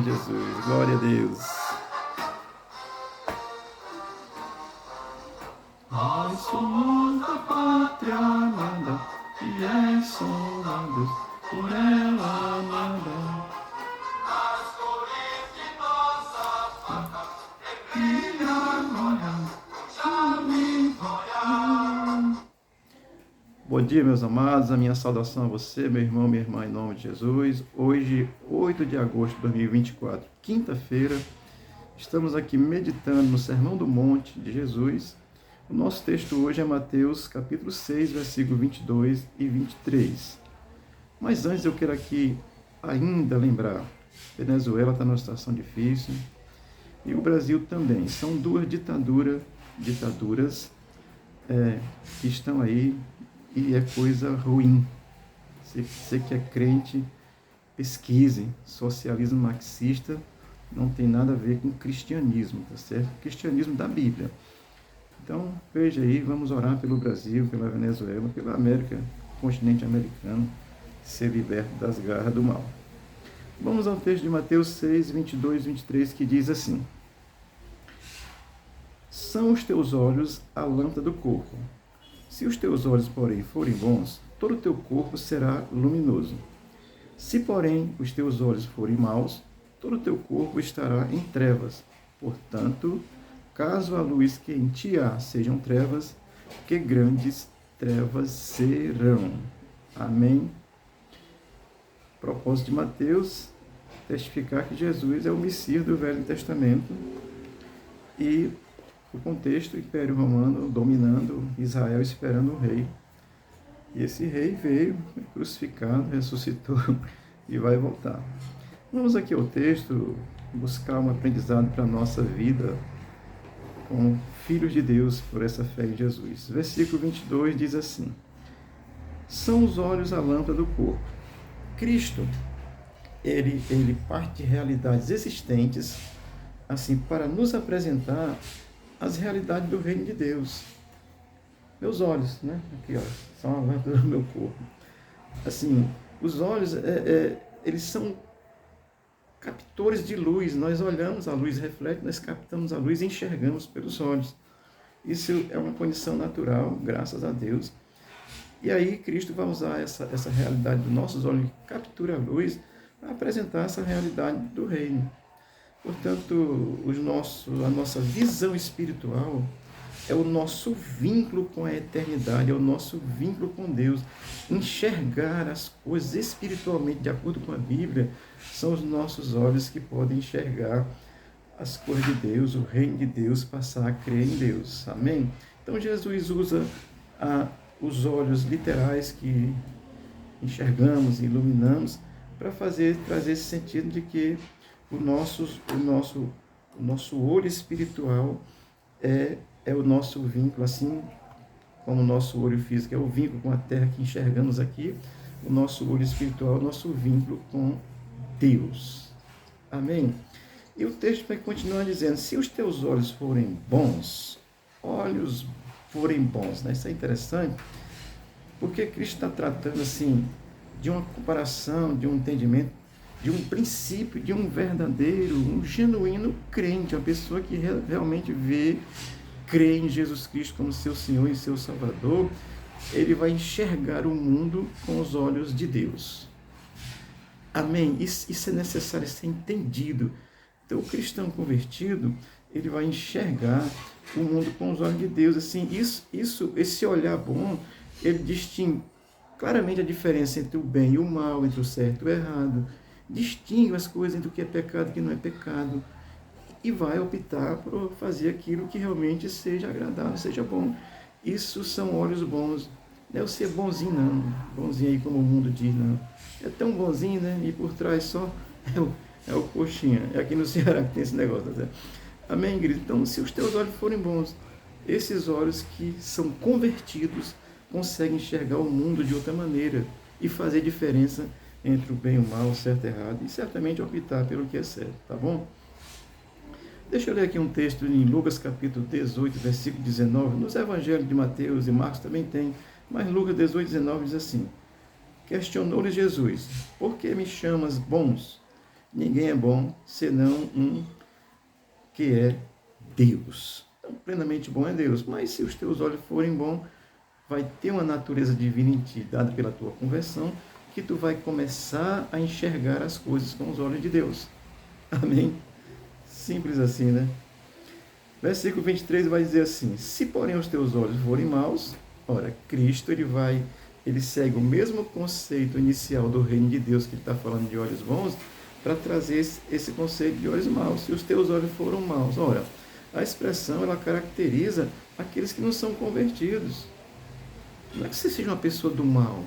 de Jesus. Glória a Deus. Nós somos da pátria amada, fiéis soldados, por ela amada. As cores de nossa pátria, Bom dia, meus amados. A minha saudação a você, meu irmão, minha irmã, em nome de Jesus. Hoje, 8 de agosto de 2024, quinta-feira, estamos aqui meditando no Sermão do Monte de Jesus. O nosso texto hoje é Mateus, capítulo 6, versículos 22 e 23. Mas antes eu quero aqui ainda lembrar, Venezuela está numa situação difícil e o Brasil também. São duas ditaduras que estão aí e é coisa ruim. Você que é crente, pesquise. Socialismo marxista não tem nada a ver com cristianismo, tá certo? Cristianismo da Bíblia. Então, veja aí, vamos orar pelo Brasil, pela Venezuela, pela América, continente americano, ser liberto das garras do mal. Vamos ao texto de Mateus 6, 22 e 23, que diz assim: São os teus olhos a lâmpada do corpo. Se os teus olhos, porém, forem bons, todo o teu corpo será luminoso. Se, porém, os teus olhos forem maus, todo o teu corpo estará em trevas. Portanto, caso a luz que em ti há sejam trevas, que grandes trevas serão. Amém? Propósito de Mateus, testificar que Jesus é o Messias do Velho Testamento e o contexto, o Império Romano dominando Israel, esperando um rei. E esse rei veio, crucificado, ressuscitou e vai voltar. Vamos aqui ao texto, buscar um aprendizado para a nossa vida como filhos de Deus por essa fé em Jesus. Versículo 22 diz assim: São os olhos a lâmpada do corpo. Cristo, ele parte de realidades existentes, assim, para nos apresentar as realidades do reino de Deus. Meus olhos, né? Aqui, ó, são a lâmpada do meu corpo. Assim, os olhos, eles são captores de luz. Nós olhamos, a luz reflete, nós captamos a luz e enxergamos pelos olhos. Isso é uma condição natural, graças a Deus. E aí Cristo vai usar essa realidade dos nossos olhos, que captura a luz, para apresentar essa realidade do reino. Portanto, a nossa visão espiritual é o nosso vínculo com a eternidade, é o nosso vínculo com Deus. Enxergar as coisas espiritualmente, de acordo com a Bíblia, são os nossos olhos que podem enxergar as coisas de Deus, o reino de Deus, passar a crer em Deus. Amém? Então, Jesus usa os olhos literais que enxergamos e iluminamos para trazer esse sentido de que o nosso olho espiritual é o nosso vínculo, assim como o nosso olho físico é o vínculo com a terra que enxergamos aqui, o nosso olho espiritual é o nosso vínculo com Deus. Amém? E o texto vai continuar dizendo: se os teus olhos forem bons, olhos forem bons, né? Isso é interessante, porque Cristo está tratando assim de uma comparação, de um entendimento, de um princípio, de um verdadeiro, um genuíno crente, uma pessoa que realmente crê em Jesus Cristo como seu Senhor e seu Salvador. Ele vai enxergar o mundo com os olhos de Deus. Amém? Isso é necessário ser entendido. Então, o cristão convertido, ele vai enxergar o mundo com os olhos de Deus. Assim, esse olhar bom, ele distingue claramente a diferença entre o bem e o mal, entre o certo e o errado. Distingue as coisas entre o que é pecado e o que não é pecado. E vai optar por fazer aquilo que realmente seja agradável, seja bom. Isso são olhos bons. Não é o ser bonzinho, não. Bonzinho aí como o mundo diz, não. É tão bonzinho, né? E por trás só é o coxinha. É aqui no Ceará que tem esse negócio, tá certo? Amém, igreja? Então, se os teus olhos forem bons, esses olhos que são convertidos conseguem enxergar o mundo de outra maneira e fazer diferença entre o bem e o mal, o certo e o errado, e certamente optar pelo que é certo, tá bom? Deixa eu ler aqui um texto em Lucas capítulo 18, versículo 19, nos evangelhos de Mateus e Marcos também tem, mas Lucas 18, 19 diz assim: Questionou-lhe Jesus: Por que me chamas bons? Ninguém é bom senão um que é Deus. Então, plenamente bom é Deus. Mas se os teus olhos forem bons, vai ter uma natureza divina em ti, dada pela tua conversão, que tu vai começar a enxergar as coisas com os olhos de Deus. Amém? Simples assim, né? Versículo 23 vai dizer assim: se porém os teus olhos forem maus, ora, Cristo ele segue o mesmo conceito inicial do reino de Deus, que ele está falando de olhos bons, para trazer esse conceito de olhos maus. Se os teus olhos foram maus, ora, a expressão ela caracteriza aqueles que não são convertidos. Não é que você seja uma pessoa do mal.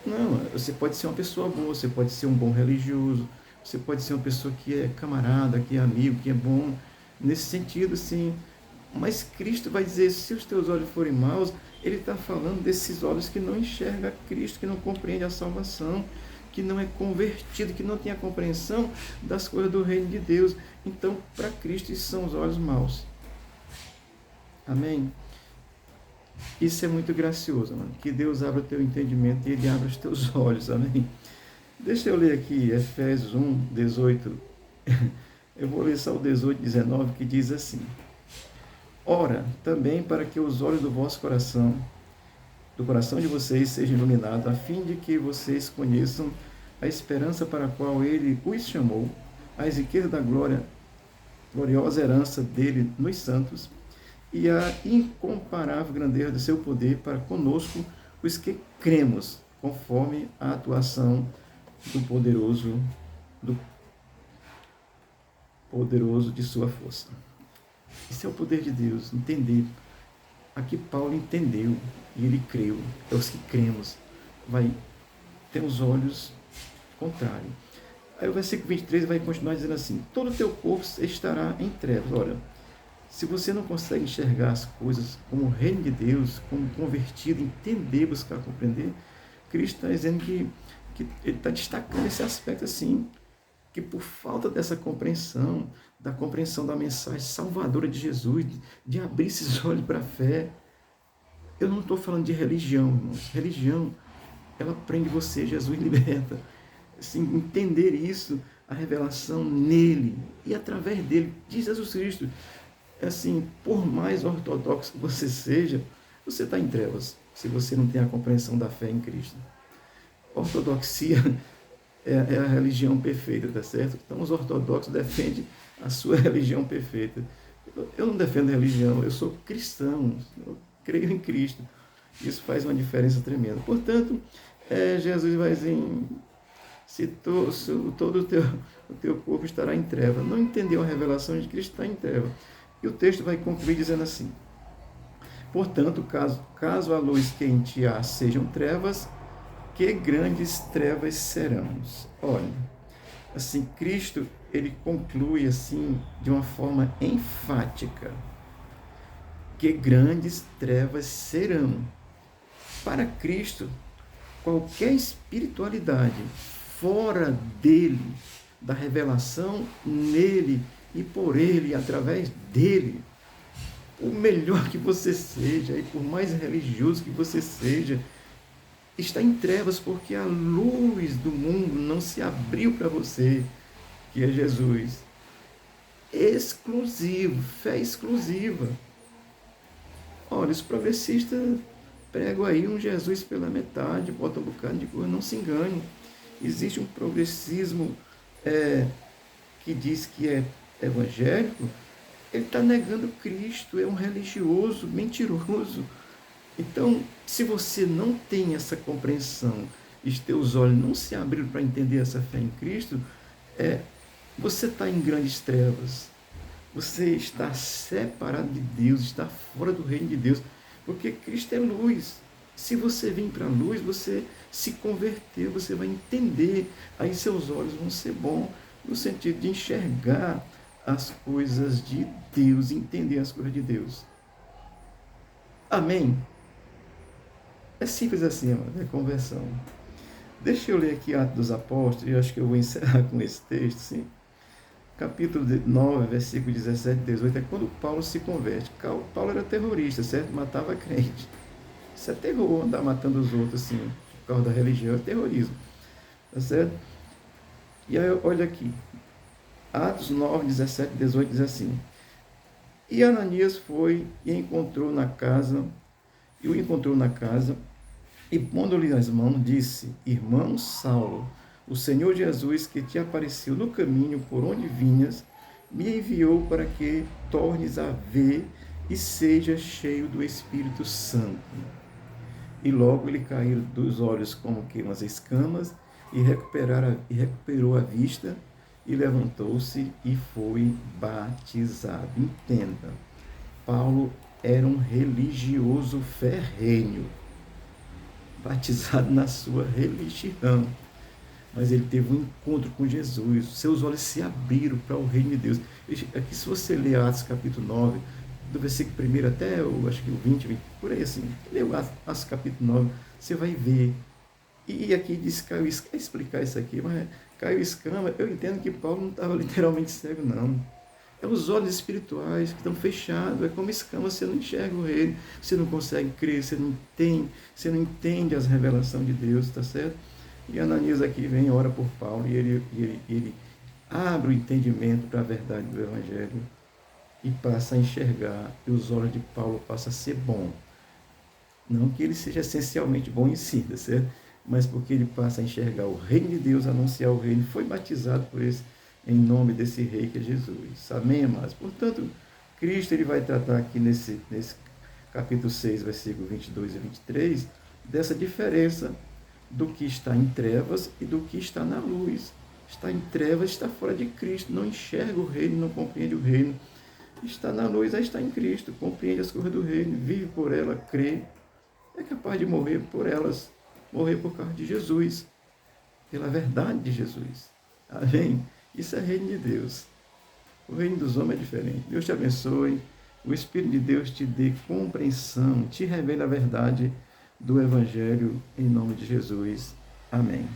Não, você pode ser uma pessoa boa, você pode ser um bom religioso, você pode ser uma pessoa que é camarada, que é amigo, que é bom, nesse sentido, sim. Mas Cristo vai dizer, se os teus olhos forem maus, ele está falando desses olhos que não enxergam Cristo, que não compreendem a salvação, que não é convertido, que não tem a compreensão das coisas do reino de Deus. Então, para Cristo, esses são os olhos maus. Amém? Isso é muito gracioso, mano. Que Deus abra o teu entendimento e Ele abra os teus olhos, amém? Deixa eu ler aqui Efésios 1, 18. Eu vou ler só o 18, 19, que diz assim: ora, também para que os olhos do vosso coração, do coração de vocês, sejam iluminados, a fim de que vocês conheçam a esperança para a qual Ele os chamou, as riquezas da gloriosa herança dele nos santos, e a incomparável grandeza do seu poder para conosco, os que cremos, conforme a atuação do poderoso de sua força. Esse é o poder de Deus, entender. Aqui Paulo entendeu e ele creu. É os que cremos. Vai ter os olhos contrários. Aí o versículo 23 vai continuar dizendo assim: todo o teu corpo estará em trevas. Olha, se você não consegue enxergar as coisas como o reino de Deus, como convertido, entender, buscar compreender, Cristo está dizendo que ele está destacando esse aspecto assim, que por falta dessa compreensão, da compreensão da mensagem salvadora de Jesus, de abrir esses olhos para a fé. Eu não estou falando de religião, irmãos. Religião, ela prende você, Jesus liberta. Assim, entender isso, a revelação nele e através dele, de Jesus Cristo. Assim, por mais ortodoxo que você seja, você está em trevas, se você não tem a compreensão da fé em Cristo. Ortodoxia é a religião perfeita, tá certo? Então os ortodoxos defendem a sua religião perfeita. Eu não defendo religião, eu sou cristão, eu creio em Cristo. Isso faz uma diferença tremenda. Portanto, Jesus vai dizer, se todo o teu corpo estará em treva. Não entendeu a revelação de Cristo, está em treva. E o texto vai concluir dizendo assim: portanto, caso a luz que em ti há sejam trevas, que grandes trevas serão. Olha, assim, Cristo, ele conclui assim, de uma forma enfática, que grandes trevas serão. Para Cristo, qualquer espiritualidade fora dele, da revelação nele e por ele, através dele, o melhor que você seja, e por mais religioso que você seja, está em trevas, porque a luz do mundo não se abriu para você, que é Jesus. Exclusivo, fé exclusiva. Olha, os progressistas pregam aí um Jesus pela metade, botam um bocado de coisa, não se engane. Existe um progressismo que diz que é evangélico, ele está negando Cristo, é um religioso mentiroso. Então, se você não tem essa compreensão, e os teus olhos não se abriram para entender essa fé em Cristo, você está em grandes trevas. Você está separado de Deus, está fora do reino de Deus, porque Cristo é luz. Se você vir para a luz, você se converteu, você vai entender, aí seus olhos vão ser bons, no sentido de enxergar as coisas de Deus, entender as coisas de Deus. Amém? É simples assim, é conversão. Deixa eu ler aqui Atos dos Apóstolos, e eu acho que eu vou encerrar com esse texto, sim. Capítulo 9, versículo 17 e 18, é quando Paulo se converte. Paulo era terrorista, certo? Matava crente. Isso é terror, andar matando os outros, assim, por causa da religião, é terrorismo. Tá certo? E aí, olha aqui, Atos 9, 17, 18 diz assim: E Ananias foi e o encontrou na casa, e pondo-lhe as mãos, disse: Irmão Saulo, o Senhor Jesus, que te apareceu no caminho por onde vinhas, me enviou para que tornes a ver e seja cheio do Espírito Santo. E logo lhe caíram dos olhos como que umas escamas, e recuperou a vista, e levantou-se e foi batizado. Entenda, Paulo era um religioso ferrenho, batizado na sua religião. Mas ele teve um encontro com Jesus, seus olhos se abriram para o reino de Deus. Aqui, se você ler Atos capítulo 9, do versículo 1 até, acho que o 20, por aí assim, leu Atos capítulo 9, você vai ver. E aqui diz Caio, explicar isso aqui, mas Caio Escama, eu entendo que Paulo não estava literalmente cego, não. É os olhos espirituais que estão fechados, é como escama, você não enxerga o reino, você não consegue crer, você não entende as revelações de Deus, tá certo? E Ananias aqui vem, ora por Paulo, e ele abre o entendimento para a verdade do Evangelho e passa a enxergar, e os olhos de Paulo passam a ser bom. Não que ele seja essencialmente bom em si, tá certo? Mas porque ele passa a enxergar o reino de Deus, anunciar o reino, foi batizado por esse, em nome desse rei que é Jesus. Amém, amados? Portanto, Cristo ele vai tratar aqui nesse capítulo 6, versículo 22 e 23, dessa diferença do que está em trevas e do que está na luz. Está em trevas, está fora de Cristo, não enxerga o reino, não compreende o reino. Está na luz, aí está em Cristo, compreende as coisas do reino, vive por ela, crê, é capaz de morrer por elas, morrer por causa de Jesus, pela verdade de Jesus. Amém? Isso é reino de Deus. O reino dos homens é diferente. Deus te abençoe. O Espírito de Deus te dê compreensão, te revele a verdade do Evangelho em nome de Jesus. Amém.